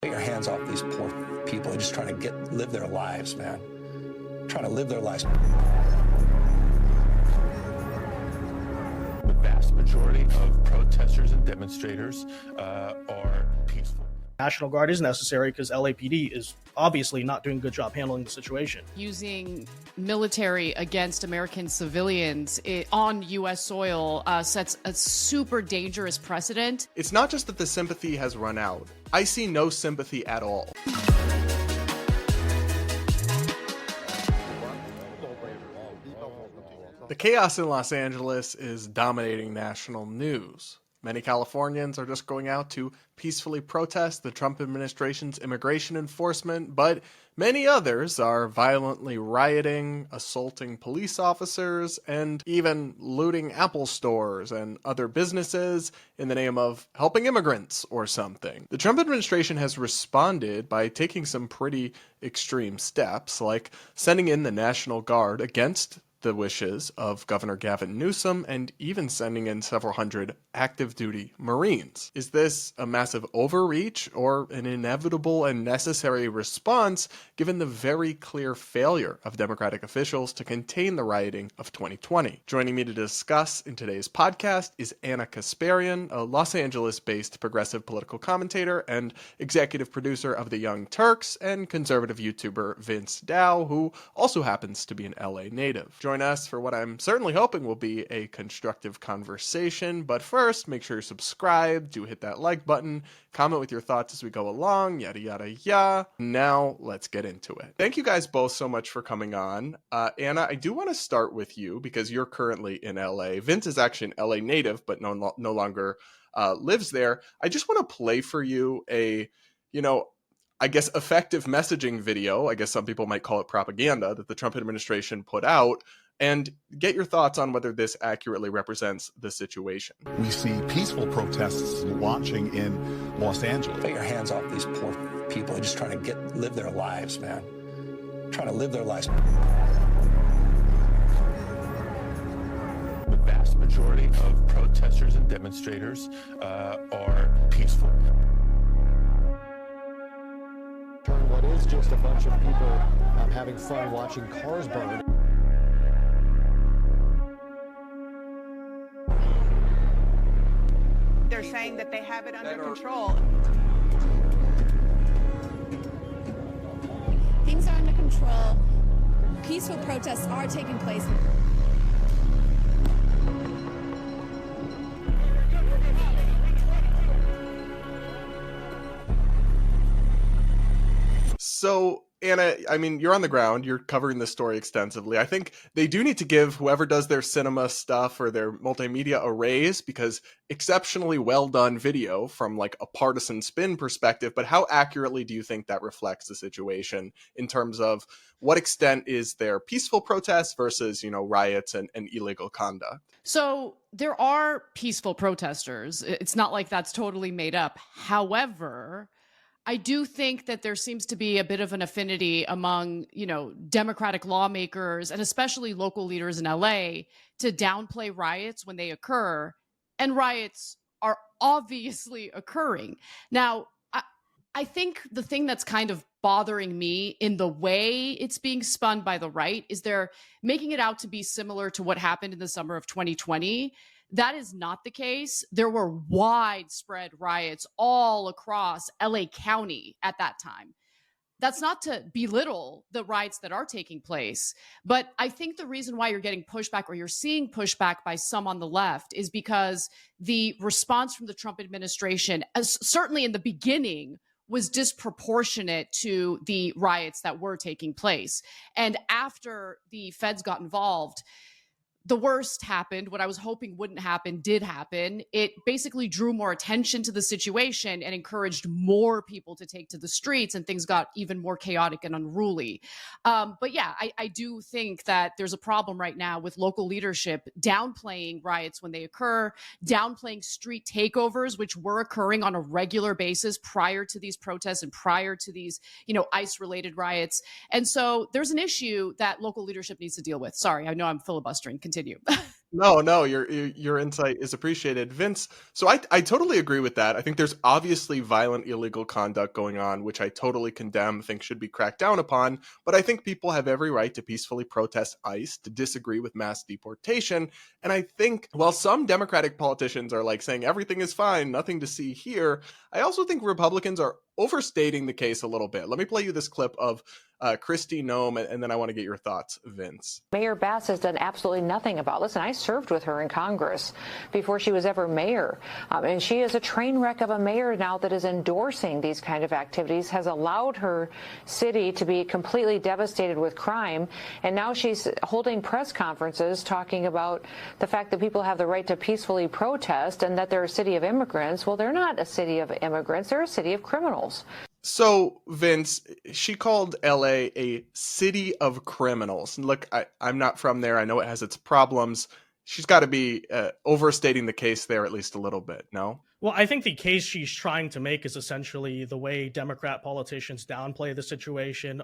Get your hands off these poor people. They're just trying to live their lives, man. Trying to live their lives. The vast majority of protesters and demonstrators are peaceful. National Guard is necessary because LAPD is obviously not doing a good job handling the situation. Using military against American civilians on U.S. soil sets a super dangerous precedent. It's not just that the sympathy has run out. I see no sympathy at all. The chaos in Los Angeles is dominating national news. Many Californians are just going out to peacefully protest the Trump administration's immigration enforcement, but many others are violently rioting, assaulting police officers, and even looting Apple stores and other businesses in the name of helping immigrants or something. The Trump administration has responded by taking some pretty extreme steps, like sending in the National Guard against the wishes of Governor Gavin Newsom, and even sending in several hundred active duty Marines. Is this a massive overreach or an inevitable and necessary response given the very clear failure of Democratic officials to contain the rioting of 2020? Joining me to discuss in today's podcast is Anna Kasparian, a Los Angeles-based progressive political commentator and executive producer of The Young Turks, and conservative YouTuber Vince Dao, who also happens to be an LA native. Join us for what I'm certainly hoping will be a constructive conversation. But first, make sure you're subscribed, do hit that like button, comment with your thoughts as we go along, yada, yada, yada. Now, let's get into it. Thank you guys both so much for coming on. Anna, I do want to start with you because you're currently in LA. Vince is actually an LA native, but no longer lives there. I just want to play for you a, I guess, effective messaging video, I guess some people might call it propaganda, that the Trump administration put out, and get your thoughts on whether this accurately represents the situation. We see peaceful protests launching in Los Angeles. Get your hands off these poor people. They're just trying to live their lives, man. Trying to live their lives. The vast majority of protesters and demonstrators are peaceful. What is just a bunch of people having fun watching cars burn. They're saying that they have it under control. Things are under control. Peaceful protests are taking place. So, Anna, I mean, you're on the ground, you're covering this story extensively. I think they do need to give whoever does their cinema stuff or their multimedia a raise, because exceptionally well done video from like a partisan spin perspective. But how accurately do you think that reflects the situation in terms of what extent is there peaceful protests versus, riots and illegal conduct? So there are peaceful protesters. It's not like that's totally made up. However, I do think that there seems to be a bit of an affinity among, Democratic lawmakers and especially local leaders in LA to downplay riots when they occur. And riots are obviously occurring. Now, I think the thing that's kind of bothering me in the way it's being spun by the right is they're making it out to be similar to what happened in the summer of 2020. That is not the case. There were widespread riots all across LA County at that time. That's not to belittle the riots that are taking place, but I think the reason why you're getting pushback or you're seeing pushback by some on the left is because the response from the Trump administration, certainly in the beginning, was disproportionate to the riots that were taking place. And after the feds got involved, the worst happened. What I was hoping wouldn't happen did happen. It basically drew more attention to the situation and encouraged more people to take to the streets, and things got even more chaotic and unruly. But yeah, I do think that there's a problem right now with local leadership downplaying riots when they occur, downplaying street takeovers, which were occurring on a regular basis prior to these protests and prior to these, ICE-related riots. And so there's an issue that local leadership needs to deal with. Sorry, I know I'm filibustering. Continue. No, your insight is appreciated, Vince. So I totally agree with that. I think there's obviously violent illegal conduct going on, which I totally condemn, think should be cracked down upon. But I think people have every right to peacefully protest ICE, to disagree with mass deportation. And I think while some Democratic politicians are like saying everything is fine, nothing to see here, I also think Republicans are overstating the case a little bit. Let me play you this clip of Kristi Noem, and then I want to get your thoughts, Vince. Mayor Bass has done absolutely nothing about. Listen, I served with her in Congress before she was ever mayor, and she is a train wreck of a mayor now that is endorsing these kind of activities, has allowed her city to be completely devastated with crime, and now she's holding press conferences talking about the fact that people have the right to peacefully protest and that they're a city of immigrants. Well, they're not a city of immigrants. They're a city of criminals. So, Vince, she called LA a city of criminals. Look, I'm not from there. I know it has its problems. She's got to be overstating the case there at least a little bit, no? Well, I think the case she's trying to make is essentially the way Democrat politicians downplay the situation,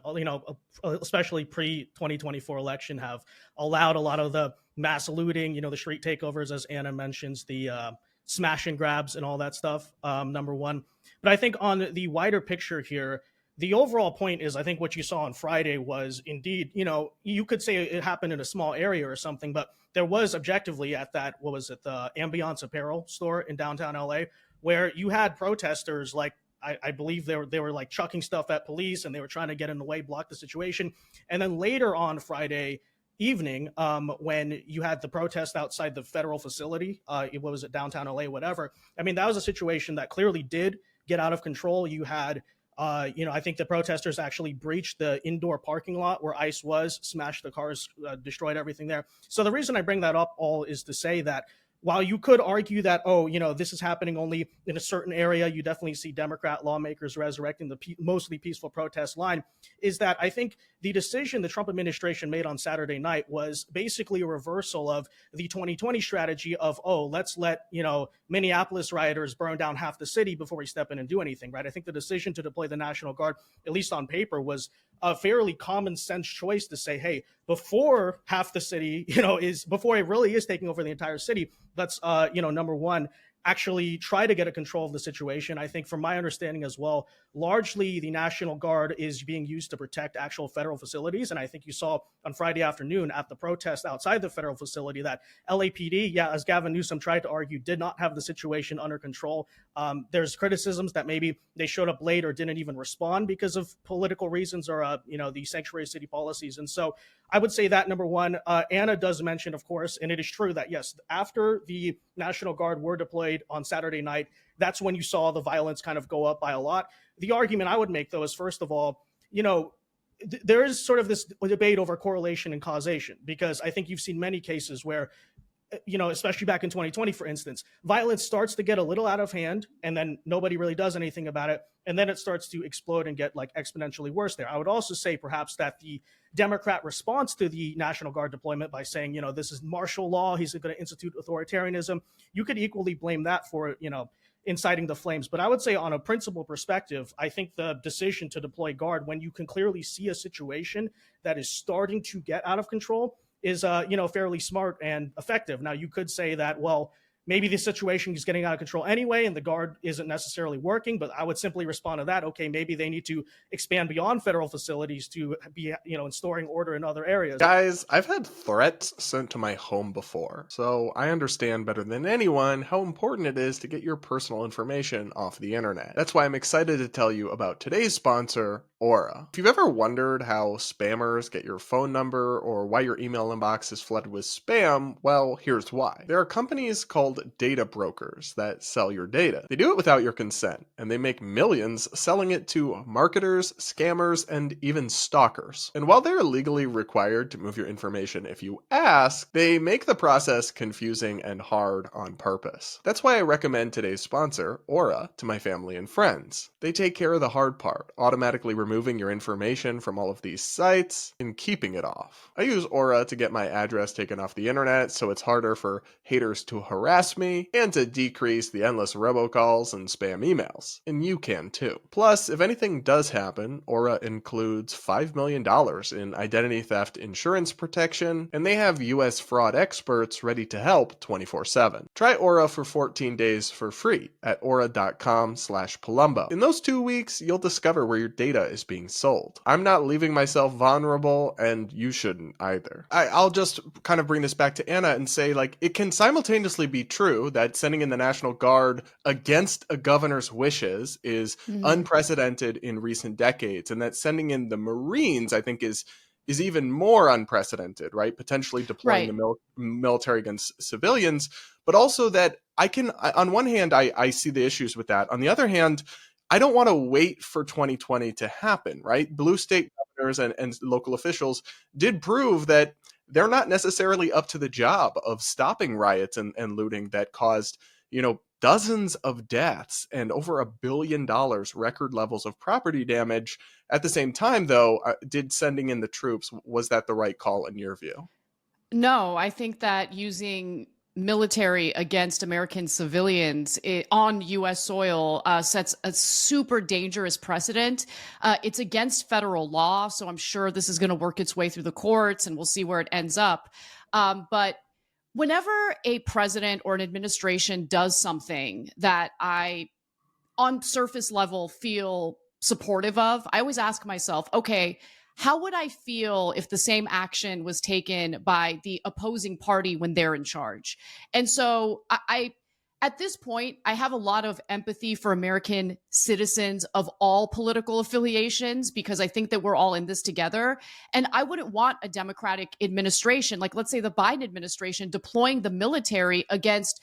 especially pre-2024 election, have allowed a lot of the mass looting, the street takeovers, as Anna mentions, the smash and grabs and all that stuff, number one. But I think on the wider picture here, the overall point is, I think what you saw on Friday was indeed, you could say it happened in a small area or something, but there was objectively at that, the Ambiance Apparel store in downtown LA, where you had protesters, like, I believe they were like chucking stuff at police and they were trying to get in the way, block the situation. And then later on Friday evening, when you had the protest outside the federal facility, downtown LA, whatever. I mean, that was a situation that clearly did get out of control. You had, I think the protesters actually breached the indoor parking lot where ICE was, smashed the cars, destroyed everything there. So the reason I bring that up all is to say that while you could argue that, this is happening only in a certain area, you definitely see Democrat lawmakers resurrecting the mostly peaceful protest line, is that I think the decision the Trump administration made on Saturday night was basically a reversal of the 2020 strategy of, let's let, Minneapolis rioters burn down half the city before we step in and do anything, right? I think the decision to deploy the National Guard, at least on paper, was a fairly common sense choice to say, hey, before half the city, before it really is taking over the entire city, let's, number one, actually try to get a control of the situation. I think from my understanding as well, largely the National Guard is being used to protect actual federal facilities. And I think you saw on Friday afternoon at the protest outside the federal facility that LAPD, as Gavin Newsom tried to argue, did not have the situation under control. There's criticisms that maybe they showed up late or didn't even respond because of political reasons or, the sanctuary city policies. And so I would say that, number one. Anna does mention, of course, and it is true that, yes, after the National Guard were deployed on Saturday night, that's when you saw the violence kind of go up by a lot. The argument I would make, though, is, first of all, there is sort of this debate over correlation and causation, because I think you've seen many cases where, especially back in 2020, for instance, violence starts to get a little out of hand and then nobody really does anything about it. And then it starts to explode and get like exponentially worse there. I would also say perhaps that the Democrat response to the National Guard deployment by saying, this is martial law, he's going to institute authoritarianism, you could equally blame that for, inciting the flames. But I would say on a principle perspective, I think the decision to deploy Guard when you can clearly see a situation that is starting to get out of control is, fairly smart and effective. Now, you could say that, well, maybe the situation is getting out of control anyway, and the Guard isn't necessarily working, but I would simply respond to that. Okay, maybe they need to expand beyond federal facilities to be, installing order in other areas. Guys, I've had threats sent to my home before, so I understand better than anyone how important it is to get your personal information off the internet. That's why I'm excited to tell you about today's sponsor, Aura. If you've ever wondered how spammers get your phone number or why your email inbox is flooded with spam, well, here's why. There are companies called data brokers that sell your data. They do it without your consent, and they make millions selling it to marketers, scammers, and even stalkers. And while they're legally required to move your information if you ask, they make the process confusing and hard on purpose. That's why I recommend today's sponsor, Aura, to my family and friends. They take care of the hard part, automatically removing removing your information from all of these sites and keeping it off. I use Aura to get my address taken off the internet so it's harder for haters to harass me and to decrease the endless robocalls and spam emails. And you can too. Plus, if anything does happen, Aura includes $5 million in identity theft insurance protection, and they have US fraud experts ready to help 24/7. Try Aura for 14 days for free at aura.com/Polumbo. In those 2 weeks, you'll discover where your data is being sold. I'm not leaving myself vulnerable, and you shouldn't either. I'll just kind of bring this back to Anna and say, like, it can simultaneously be true that sending in the National Guard against a governor's wishes is unprecedented in recent decades, and that sending in the Marines, I think, is even more unprecedented, right? Potentially deploying the military against civilians, but also that on one hand, I see the issues with that. On the other hand, I don't want to wait for 2020 to happen, right? Blue state governors and local officials did prove that they're not necessarily up to the job of stopping riots and looting that caused, dozens of deaths and over $1 billion record levels of property damage. At the same time, though, did sending in the troops, was that the right call in your view? No, I think that using military against American civilians on U.S. soil sets a super dangerous precedent. It's against federal law, so I'm sure this is going to work its way through the courts, and we'll see where it ends up. But whenever a president or an administration does something that I, on surface level, feel supportive of, I always ask myself, okay, how would I feel if the same action was taken by the opposing party when they're in charge? And so I at this point, I have a lot of empathy for American citizens of all political affiliations, because I think that we're all in this together. And I wouldn't want a Democratic administration, like let's say the Biden administration, deploying the military against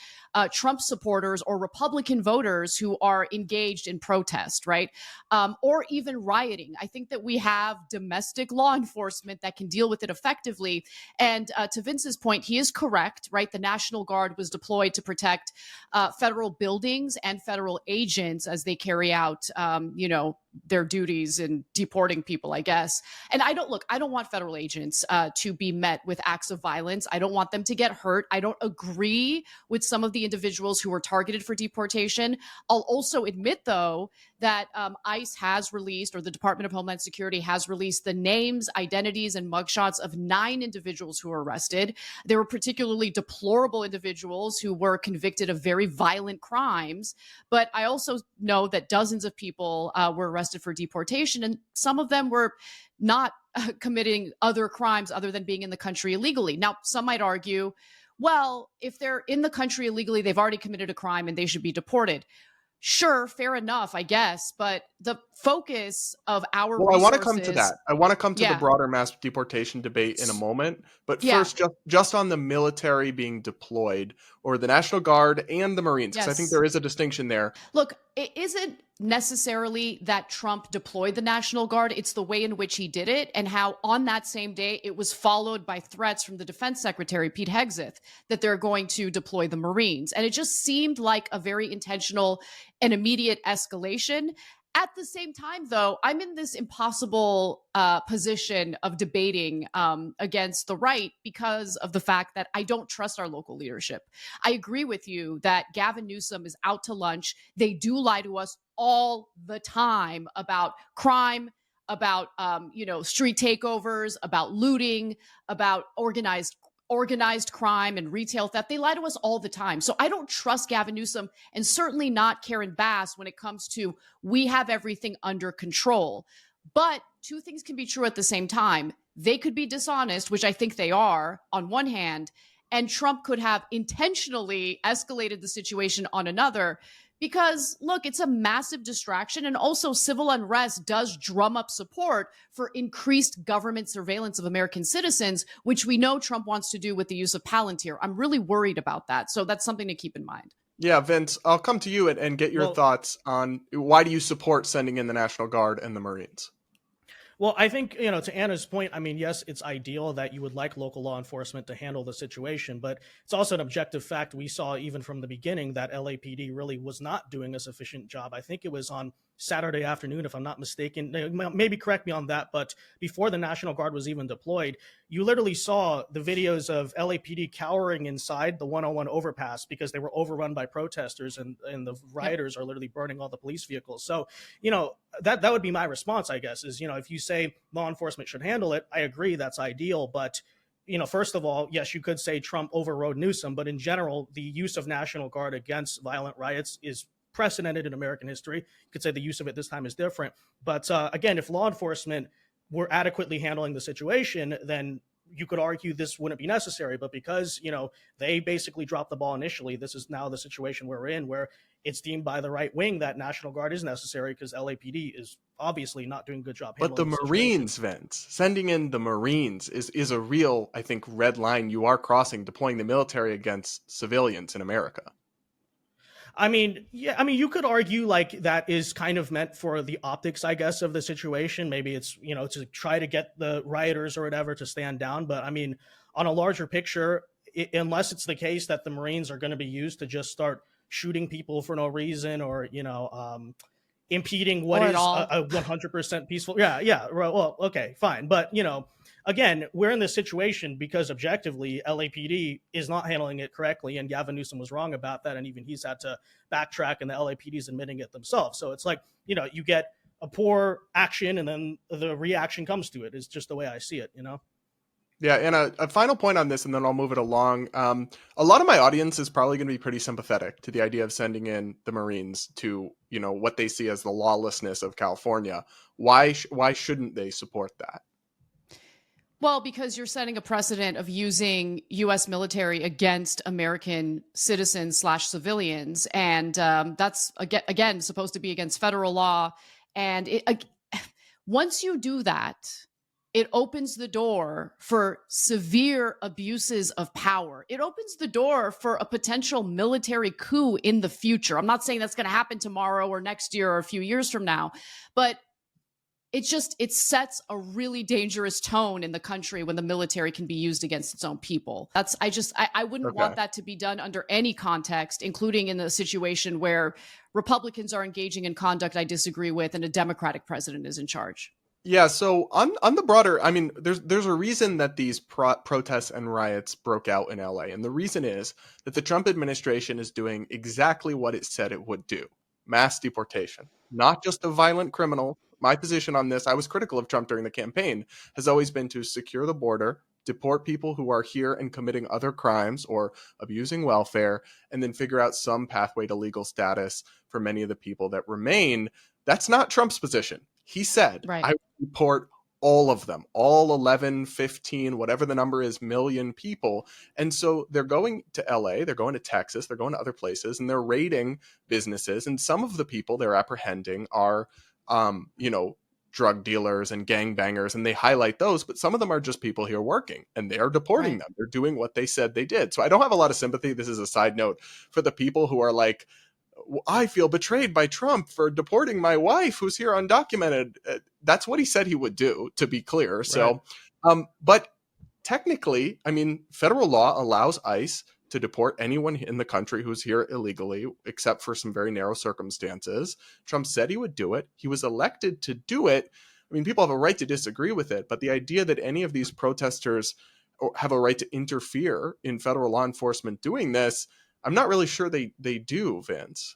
Trump supporters or Republican voters who are engaged in protest, right? Or even rioting. I think that we have domestic law enforcement that can deal with it effectively. And to Vince's point, he is correct, right? The National Guard was deployed to protect federal buildings and federal agents as they carry out, their duties in deporting people, I guess. And I don't want federal agents to be met with acts of violence. I don't want them to get hurt. I don't agree with some of the individuals who were targeted for deportation. I'll also admit, though, that ICE has released, or the Department of Homeland Security has released, the names, identities, and mugshots of 9 individuals who were arrested. There were particularly deplorable individuals who were convicted of very violent crimes. But I also know that dozens of people were arrested for deportation, and some of them were not committing other crimes other than being in the country illegally. Now, some might argue, well, if they're in the country illegally, they've already committed a crime and they should be deported. Sure, fair enough, I guess. But the focus of our resources... I want to come to that. I want to come to the broader mass deportation debate in a moment. But first, just on the military being deployed, or the National Guard and the Marines, because I think there is a distinction there. Look, it isn't necessarily that Trump deployed the National Guard. It's the way in which he did it, and how on that same day it was followed by threats from the Defense Secretary, Pete Hegseth, that they're going to deploy the Marines. And it just seemed like a very intentional and immediate escalation. At the same time, though, I'm in this impossible position of debating against the right because of the fact that I don't trust our local leadership. I agree with you that Gavin Newsom is out to lunch. They do lie to us all the time about crime, about street takeovers, about looting, about organized crime and retail theft. They lie to us all the time. So I don't trust Gavin Newsom, and certainly not Karen Bass, when it comes to we have everything under control. But two things can be true at the same time. They could be dishonest, which I think they are, on one hand, and Trump could have intentionally escalated the situation on another. Because, look, it's a massive distraction, and also civil unrest does drum up support for increased government surveillance of American citizens, which we know Trump wants to do with the use of Palantir. I'm really worried about that. So that's something to keep in mind. Yeah, Vince, I'll come to you and get your thoughts on why do you support sending in the National Guard and the Marines? Well, I think, to Anna's point, I mean, yes, it's ideal that you would like local law enforcement to handle the situation, but it's also an objective fact we saw even from the beginning that LAPD really was not doing a sufficient job. I think it was on Saturday afternoon, if I'm not mistaken. Maybe correct me on that, but before the National Guard was even deployed, you literally saw the videos of LAPD cowering inside the 101 overpass because they were overrun by protesters, and the rioters are literally burning all the police vehicles. So, that would be my response, I guess, is, if you say law enforcement should handle it, I agree that's ideal. But, first of all, yes, you could say Trump overrode Newsom, but in general, the use of National Guard against violent riots is precedented in American history. You could say the use of it this time is different. But again, if law enforcement were adequately handling the situation, then you could argue this wouldn't be necessary. But because, they basically dropped the ball initially, this is now the situation we're in, where it's deemed by the right wing that National Guard is necessary because LAPD is obviously not doing a good job handling But the Marines, Vince, sending in the Marines is a real, I think, red line you are crossing, deploying the military against civilians in America. I mean, you could argue like that is kind of meant for the optics, I guess, of the situation. Maybe it's, to try to get the rioters or whatever to stand down. But I mean, on a larger picture, unless it's the case that the Marines are going to be used to just start shooting people for no reason or, impeding what is a 100% peaceful. Yeah. Well, okay, fine. But, again, we're in this situation because objectively LAPD is not handling it correctly. And Gavin Newsom was wrong about that. And even he's had to backtrack, and the LAPD is admitting it themselves. So it's like, you get a poor action and then the reaction comes to it. Is just the way I see it, Yeah, and a final point on this, and then I'll move it along. A lot of my audience is probably going to be pretty sympathetic to the idea of sending in the Marines to, what they see as the lawlessness of California. Why shouldn't they support that? Well, because you're setting a precedent of using U.S. military against American citizens / civilians. And that's, again, supposed to be against federal law. And once you do that, it opens the door for severe abuses of power. It opens the door for a potential military coup in the future. I'm not saying that's going to happen tomorrow or next year or a few years from now, but it sets a really dangerous tone in the country when the military can be used against its own people. I wouldn't want that to be done under any context, including in a situation where Republicans are engaging in conduct I disagree with and a Democratic president is in charge. Yeah, so on the broader, I mean, there's a reason that these protests and riots broke out in LA. And the reason is that the Trump administration is doing exactly what it said it would do. Mass deportation, not just of violent criminal. My position on this, I was critical of Trump during the campaign, has always been to secure the border, deport people who are here and committing other crimes or abusing welfare, and then figure out some pathway to legal status for many of the people that remain. That's not Trump's position. He said, right. I would deport all of them, all 11, 15, whatever the number is, million people. And so they're going to LA, they're going to Texas, they're going to other places, and they're raiding businesses. And some of the people they're apprehending are drug dealers and gangbangers, and they highlight those, but some of them are just people here working, and they are deporting them. They're doing what they said they did. So I don't have a lot of sympathy. This is a side note for the people who are like, I feel betrayed by Trump for deporting my wife who's here undocumented. That's what he said he would do, to be clear. So, but technically, I mean, federal law allows ICE to deport anyone in the country who's here illegally, except for some very narrow circumstances. Trump said he would do it. He was elected to do it. I mean, people have a right to disagree with it, but the idea that any of these protesters have a right to interfere in federal law enforcement doing this, I'm not really sure they do, Vince.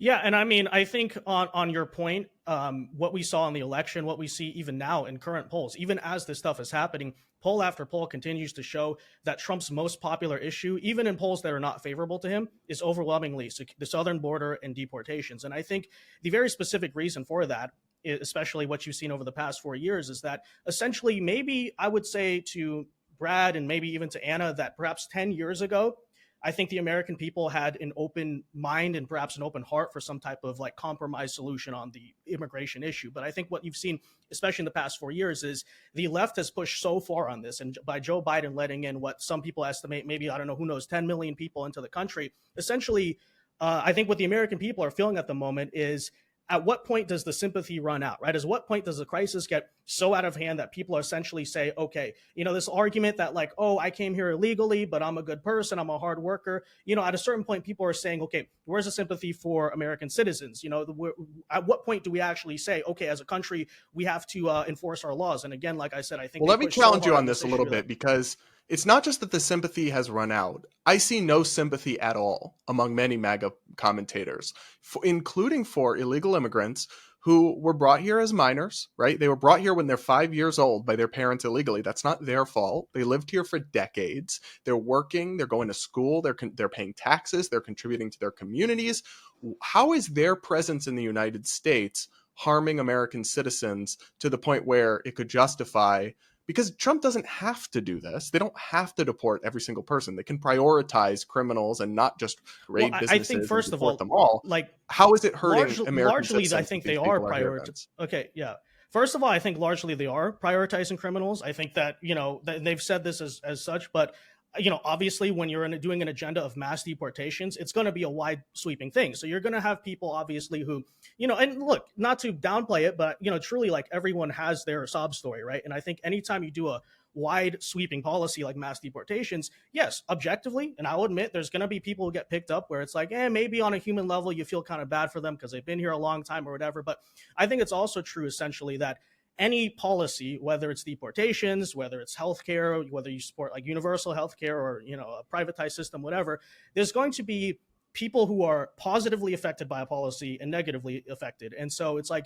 Yeah, and I mean, I think on your point, what we saw in the election, what we see even now in current polls, even as this stuff is happening, poll after poll continues to show that Trump's most popular issue, even in polls that are not favorable to him, is overwhelmingly the southern border and deportations. And I think the very specific reason for that, especially what you've seen over the past 4 years, is that essentially maybe I would say to Brad and maybe even to Anna that perhaps 10 years ago, I think the American people had an open mind and perhaps an open heart for some type of like compromise solution on the immigration issue. But I think what you've seen, especially in the past 4 years, is the left has pushed so far on this. And by Joe Biden letting in what some people estimate, maybe, I don't know, who knows, 10 million people into the country, essentially, I think what the American people are feeling at the moment is at what point does the sympathy run out, right? At what point does the crisis get so out of hand that people essentially say, okay, this argument that like, oh, I came here illegally, but I'm a good person, I'm a hard worker. At a certain point, people are saying, okay, where's the sympathy for American citizens? At what point do we actually say, okay, as a country, we have to enforce our laws? And again, like I said, I think. Well, let me challenge you on this a little bit, because it's not just that the sympathy has run out. I see no sympathy at all among many MAGA commentators, including for illegal immigrants who were brought here as minors, right? They were brought here when they're 5 years old by their parents illegally. That's not their fault. They lived here for decades. They're working. They're going to school. They're paying taxes. They're contributing to their communities. How is their presence in the United States harming American citizens to the point where it could justify? Because Trump doesn't have to do this. They don't have to deport every single person. They can prioritize criminals and not just raid businesses. I think first of all, them all. like, how is it hurting American largely, citizens? I think they are prioritizing. Okay, yeah. First of all, I think largely they are prioritizing criminals. I think that they've said this as such, but obviously when you're doing an agenda of mass deportations, it's going to be a wide sweeping thing. So you're going to have people obviously who, and look, not to downplay it, but, truly like everyone has their sob story, right? And I think anytime you do a wide sweeping policy like mass deportations, yes, objectively, and I'll admit there's going to be people who get picked up where it's like, maybe on a human level, you feel kind of bad for them because they've been here a long time or whatever. But I think it's also true essentially that any policy, whether it's deportations, whether it's healthcare, whether you support like universal healthcare or, a privatized system, whatever, there's going to be people who are positively affected by a policy and negatively affected. And so it's like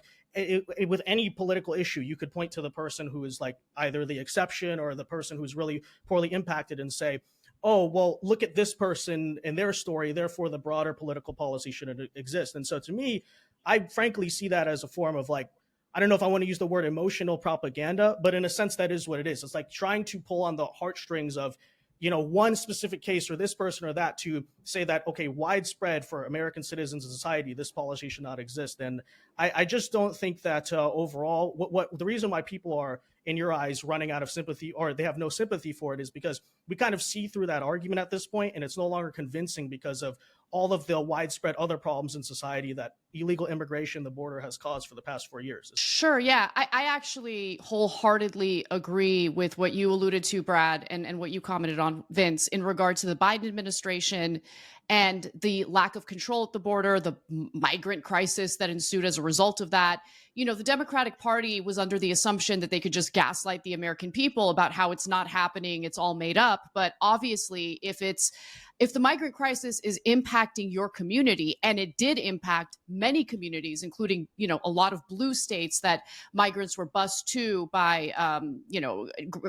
with any political issue, you could point to the person who is like either the exception or the person who's really poorly impacted and say, oh, well, look at this person and their story, therefore the broader political policy shouldn't exist. And so to me, I frankly see that as a form of like, I don't know if I want to use the word emotional propaganda, but in a sense, that is what it is. It's like trying to pull on the heartstrings of, one specific case or this person or that to say that, okay, widespread for American citizens and society, this policy should not exist. And I just don't think that overall, what the reason why people are, in your eyes, running out of sympathy or they have no sympathy for it is because we kind of see through that argument at this point, and it's no longer convincing because of all of the widespread other problems in society that illegal immigration, the border, has caused for the past 4 years. Sure, yeah. I actually wholeheartedly agree with what you alluded to, Brad, and what you commented on, Vince, in regard to the Biden administration and the lack of control at the border, the migrant crisis that ensued as a result of that. The Democratic Party was under the assumption that they could just gaslight the American people about how it's not happening, it's all made up. But obviously, if the migrant crisis is impacting your community, and it did impact many communities, including, a lot of blue states that migrants were bused to by,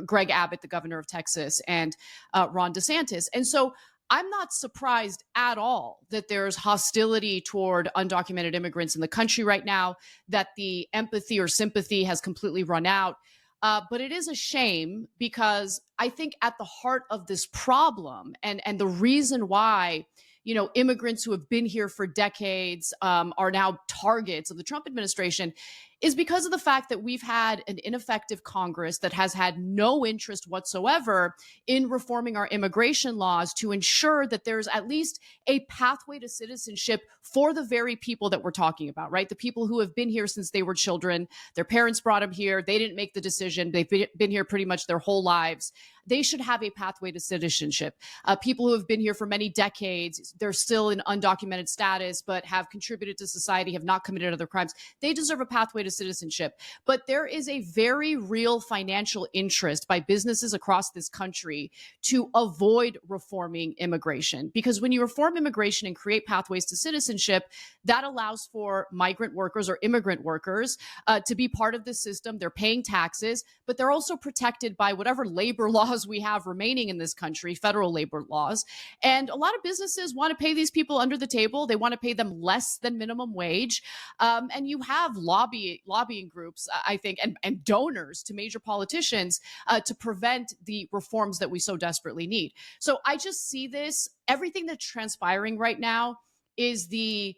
Greg Abbott, the governor of Texas, and Ron DeSantis. And so I'm not surprised at all that there's hostility toward undocumented immigrants in the country right now, that the empathy or sympathy has completely run out. But it is a shame, because I think at the heart of this problem and the reason why, immigrants who have been here for decades are now targets of the Trump administration is because of the fact that we've had an ineffective Congress that has had no interest whatsoever in reforming our immigration laws to ensure that there's at least a pathway to citizenship for the very people that we're talking about, right? The people who have been here since they were children. Their parents brought them here. They didn't make the decision. They've been here pretty much their whole lives. They should have a pathway to citizenship. People who have been here for many decades, they're still in undocumented status, but have contributed to society, have not committed other crimes. They deserve a pathway to citizenship. But there is a very real financial interest by businesses across this country to avoid reforming immigration. Because when you reform immigration and create pathways to citizenship, that allows for migrant workers or immigrant workers to be part of the system. They're paying taxes, but they're also protected by whatever labor laws we have remaining in this country, federal labor laws. And a lot of businesses want to pay these people under the table. They want to pay them less than minimum wage. And you have lobbying groups, I think, and donors to major politicians to prevent the reforms that we so desperately need. So I just see this, everything that's transpiring right now is the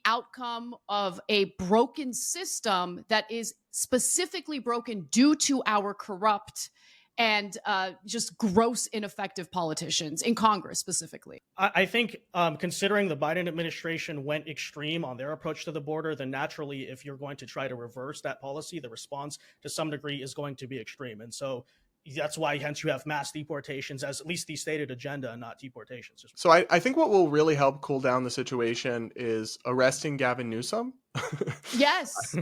outcome of a broken system that is specifically broken due to our corrupt and just gross, ineffective politicians in Congress specifically. I think considering the Biden administration went extreme on their approach to the border, then naturally, if you're going to try to reverse that policy, the response to some degree is going to be extreme. And so that's why, hence, you have mass deportations as at least the stated agenda and not deportations. So I think what will really help cool down the situation is arresting Gavin Newsom. Yes,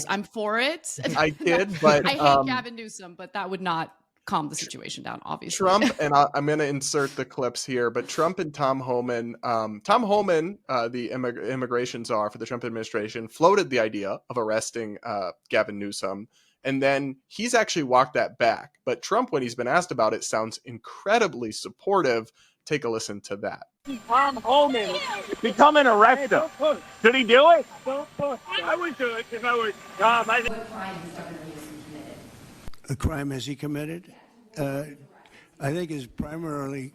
I'm for it. I kid, but I hate Gavin Newsom, but that would not calm the situation down, obviously. Trump, and I'm going to insert the clips here, but Trump and Tom Homan, the immigration czar for the Trump administration, floated the idea of arresting Gavin Newsom. And then he's actually walked that back. But Trump, when he's been asked about it, sounds incredibly supportive. Take a listen to that. Tom Homan become an arrestor. Should he do it? I would do it if I were Tom. What crime has Governor Newsom committed? A crime has he committed? I think his primary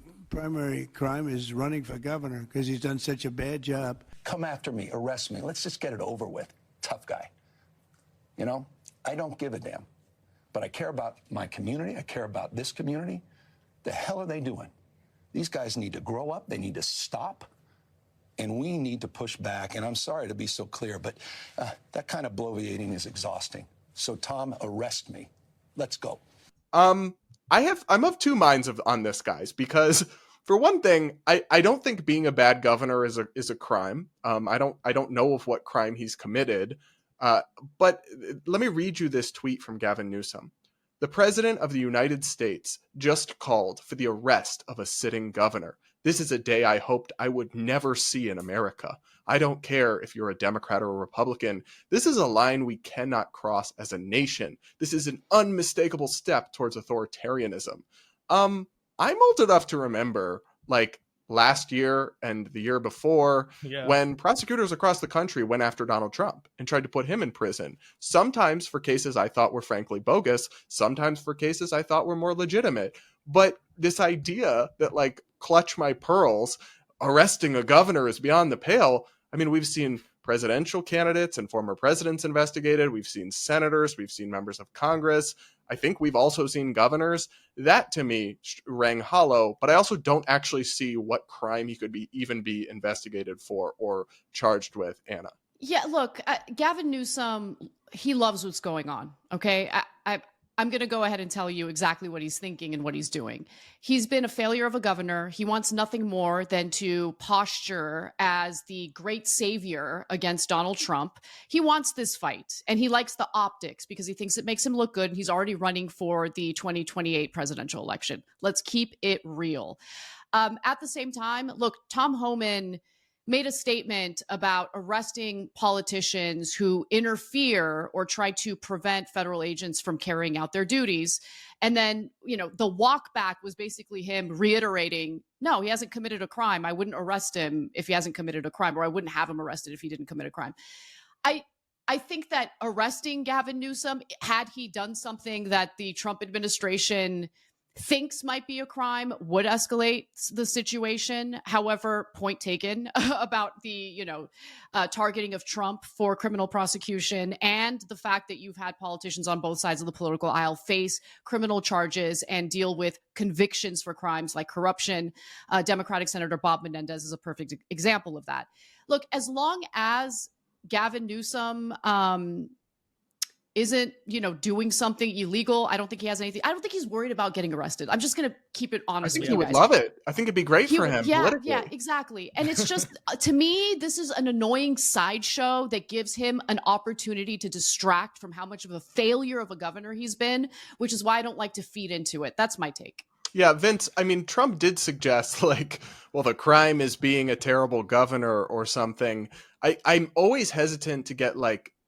crime is running for governor because he's done such a bad job. Come after me, arrest me. Let's just get it over with. Tough guy. You know? I don't give a damn, but I care about my community. I care about this community. The hell are they doing? These guys need to grow up. They need to stop, and we need to push back. And I'm sorry to be so clear, but that kind of bloviating is exhausting. So, Tom, arrest me. Let's go. I'm of two minds on this, guys, because for one thing, I don't think being a bad governor is a crime. I don't know of what crime he's committed. But let me read you this tweet from Gavin Newsom. The President of the United States just called for the arrest of a sitting governor. This is a day I hoped I would never see in America. I don't care if you're a Democrat or a Republican. This is a line we cannot cross as a nation. This is an unmistakable step towards authoritarianism. I'm old enough to remember, like, last year and the year before, when prosecutors across the country went after Donald Trump and tried to put him in prison, sometimes for cases I thought were frankly bogus, sometimes for cases I thought were more legitimate. But this idea that, like, clutch my pearls, arresting a governor is beyond the pale. I mean, we've seen presidential candidates and former presidents investigated. We've seen senators. We've seen members of Congress. I think we've also seen governors. That, to me, rang hollow, but I also don't actually see what crime he could even be investigated for or charged with, Anna. Yeah, look, Gavin Newsom, he loves what's going on, okay? I'm going to go ahead and tell you exactly what he's thinking and what he's doing. He's been a failure of a governor. He wants nothing more than to posture as the great savior against Donald Trump. He wants this fight, and he likes the optics because he thinks it makes him look good. He's already running for the 2028 presidential election. Let's keep it real. At the same time, look, Tom Homan made a statement about arresting politicians who interfere or try to prevent federal agents from carrying out their duties. And then, the walk back was basically him reiterating, no, he hasn't committed a crime. I wouldn't arrest him if he hasn't committed a crime, or I wouldn't have him arrested if he didn't commit a crime. I think that arresting Gavin Newsom, had he done something that the Trump administration thinks might be a crime, would escalate the situation. However, point taken about the, targeting of Trump for criminal prosecution and the fact that you've had politicians on both sides of the political aisle face criminal charges and deal with convictions for crimes like corruption. Democratic Senator Bob Menendez is a perfect example of that. Look, as long as Gavin Newsom isn't, doing something illegal, I don't think he has anything. I don't think he's worried about getting arrested. I'm just going to keep it honest with you guys. I think he would love it. I think it'd be great for him politically. Yeah, exactly. And it's just, to me, this is an annoying sideshow that gives him an opportunity to distract from how much of a failure of a governor he's been, which is why I don't like to feed into it. That's my take. Yeah, Vince, I mean, Trump did suggest, the crime is being a terrible governor or something. I'm always hesitant to get,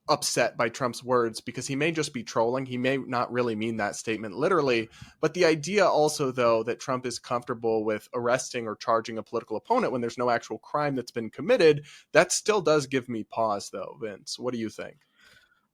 upset by Trump's words because he may just be trolling. He may not really mean that statement literally. But the idea also, though, that Trump is comfortable with arresting or charging a political opponent when there's no actual crime that's been committed, that still does give me pause, though, Vince. What do you think?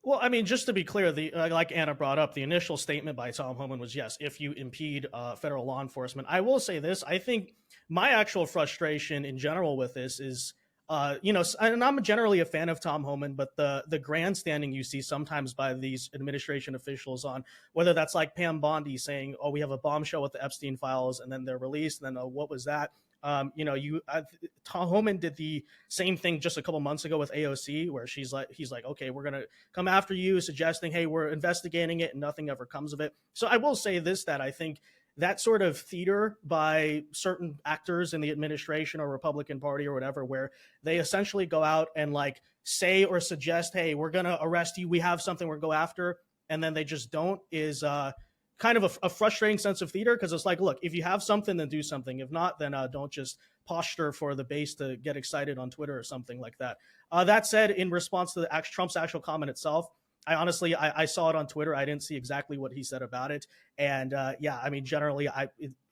Well, I mean, just to be clear, like Anna brought up, the initial statement by Tom Homan was, yes, if you impede federal law enforcement. I will say this. I think my actual frustration in general with this is And I'm generally a fan of Tom Homan, but the grandstanding you see sometimes by these administration officials on whether that's like Pam Bondi saying, "Oh, we have a bombshell with the Epstein files," and then they're released, and then what was that? Tom Homan did the same thing just a couple months ago with AOC, where he's like, "Okay, we're gonna come after you," suggesting, "Hey, we're investigating it," and nothing ever comes of it. So I will say this, that I think that sort of theater by certain actors in the administration or Republican Party or whatever, where they essentially go out and like say or suggest, "Hey, we're going to arrest you. We have something we're going to go after." And then they just don't, is kind of a frustrating sense of theater, because it's like, look, if you have something, then do something. If not, then don't just posture for the base to get excited on Twitter or something like that. That said, in response to Trump's actual comment itself, I saw it on Twitter. I didn't see exactly what he said about it. And generally,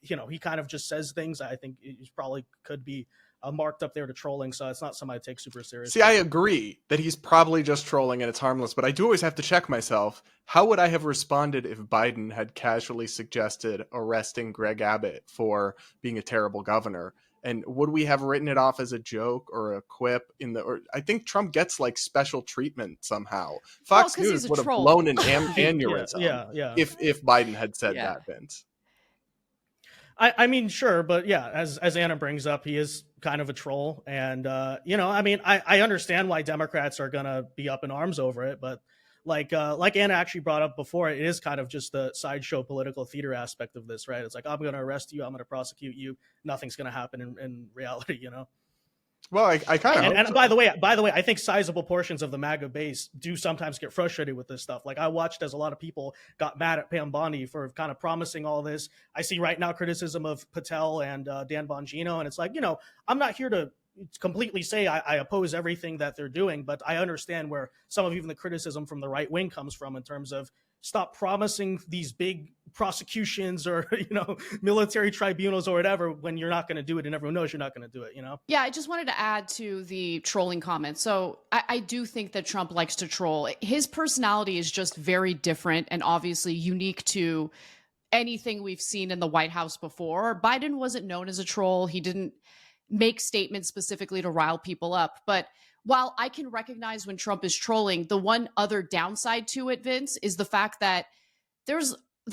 he kind of just says things. I think he probably could be marked up there to trolling. So it's not something I take super seriously. See, I agree that he's probably just trolling and it's harmless, but I do always have to check myself. How would I have responded if Biden had casually suggested arresting Greg Abbott for being a terrible governor? And would we have written it off as a joke or a quip I think Trump gets like special treatment somehow. Fox News would have blown an aneurysm if Biden had said that, Vince. I mean, sure. But yeah, as Anna brings up, he is kind of a troll. And, I understand why Democrats are going to be up in arms over it. But like Anna actually brought up before, it is kind of just the sideshow political theater aspect of this, right? It's like, I'm going to arrest you. I'm going to prosecute you. Nothing's going to happen in reality, Well, I kind of. And by the way, I think sizable portions of the MAGA base do sometimes get frustrated with this stuff. Like I watched as a lot of people got mad at Pam Bondi for kind of promising all this. I see right now criticism of Patel and Dan Bongino, and it's like, I'm not here to completely say I oppose everything that they're doing, but I understand where some of even the criticism from the right wing comes from in terms of stop promising these big prosecutions or, military tribunals or whatever when you're not going to do it and everyone knows you're not going to do it, Yeah, I just wanted to add to the trolling comment. So I do think that Trump likes to troll. His personality is just very different and obviously unique to anything we've seen in the White House before. Biden wasn't known as a troll. He didn't make statements specifically to rile people up. But while I can recognize when Trump is trolling, the one other downside to it, Vince, is the fact that there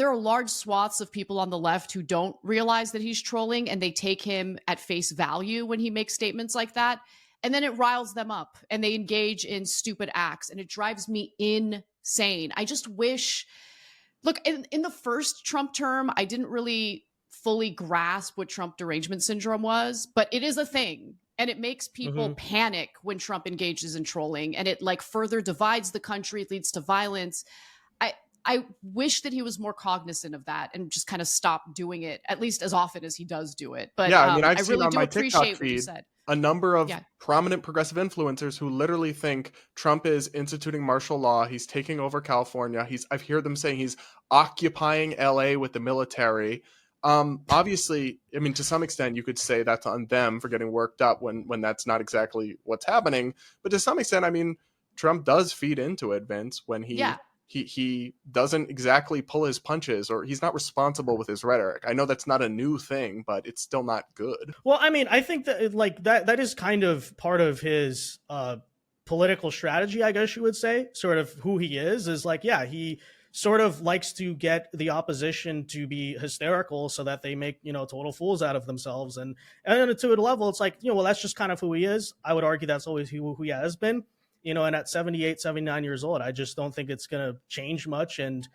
are large swaths of people on the left who don't realize that he's trolling and they take him at face value when he makes statements like that. And then it riles them up and they engage in stupid acts and it drives me insane. I just wish, look, in the first Trump term, I didn't really fully grasp what Trump derangement syndrome was, but it is a thing. And it makes people panic when Trump engages in trolling and it like further divides the country. It leads to violence. I wish that he was more cognizant of that and just kind of stop doing it, at least as often as he does do it. But yeah, I've I seen really on do my appreciate TikTok what you feed said. a number of prominent progressive influencers who literally think Trump is instituting martial law. He's taking over California. I've heard them saying he's occupying LA with the military. Obviously, I mean, to some extent, you could say that's on them for getting worked up when that's not exactly what's happening. But to some extent, I mean, Trump does feed into it, Vince, when he doesn't exactly pull his punches or he's not responsible with his rhetoric. I know that's not a new thing, but it's still not good. Well, I mean, I think that like that is kind of part of his political strategy, I guess you would say, sort of who he is like, yeah, he sort of likes to get the opposition to be hysterical so that they make, total fools out of themselves. And to a level, it's like, well, that's just kind of who he is. I would argue that's always who he has been. And at 78, 79 years old, I just don't think it's going to change much. And,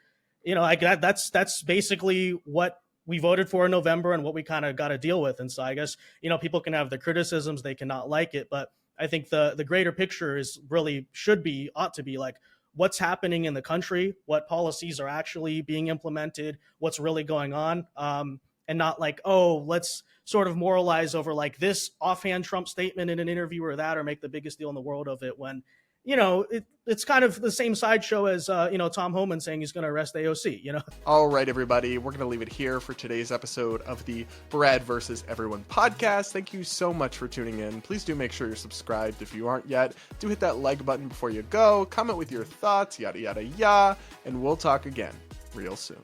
that's basically what we voted for in November and what we kind of got to deal with. And so I guess, people can have the criticisms, they cannot like it. But I think the greater picture is really ought to be like what's happening in the country, what policies are actually being implemented, what's really going on. And not like, oh, let's sort of moralize over like this offhand Trump statement in an interview or that, or make the biggest deal in the world of it when, it's kind of the same sideshow as, Tom Homan saying he's going to arrest AOC, All right, everybody, we're going to leave it here for today's episode of the Brad versus Everyone podcast. Thank you so much for tuning in. Please do make sure you're subscribed if you aren't yet. Do hit that like button before you go. Comment with your thoughts, yada, yada, yada. And we'll talk again real soon.